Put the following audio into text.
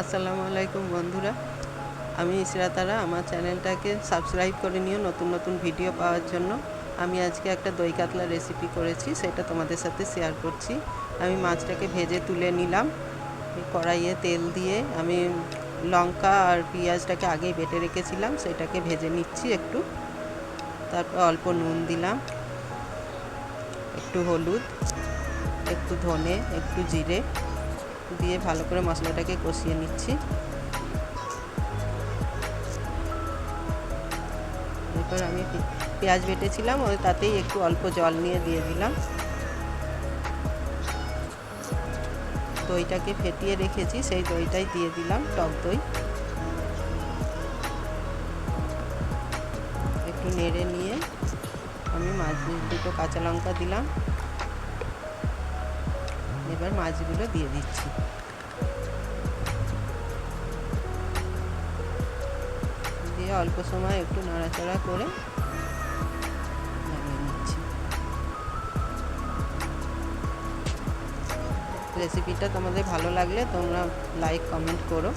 আসসালামু আলাইকুম বন্ধুরা, আমি ইসরাতারা। আমার চ্যানেলটাকে সাবস্ক্রাইব করে নিও নতুন নতুন ভিডিও পাওয়ার জন্য। আমি আজকে একটা দই কাতলা রেসিপি করেছি, সেটা তোমাদের সাথে শেয়ার করছি। আমি মাছটাকে ভেজে তুলে নিলাম। কড়াইয়ে তেল দিয়ে আমি লঙ্কা আর পেঁয়াজটাকে আগেই বেটে রেখেছিলাম, সেটাকে ভেজে নিচ্ছি একটু। তারপর অল্প নুন দিলাম, একটু হলুদ, একটু ধনে, একটু জিরে দিয়ে ভালো করে মশলাটাকে কষিয়ে নিচ্ছি। এরপর আমি পেঁয়াজ বেটেছিলাম, ওই তাতেই একটু অল্প জল নিয়ে দিয়ে দিলাম। দইটাকে ফেটিয়ে রেখেছি, সেই দইটাই দিয়ে দিলাম, টক দই। একটু নেড়ে নিয়ে আমি দুটো কাঁচা লঙ্কা দিলাম। এবার মাছগুলো দিয়ে দিচ্ছি। দিয়ে অল্প সময় একটু নাড়াচাড়া করে নামিয়ে নিচ্ছি। রেসিপিটা তোমাদের ভালো লাগলে তোমরা লাইক কমেন্ট করো।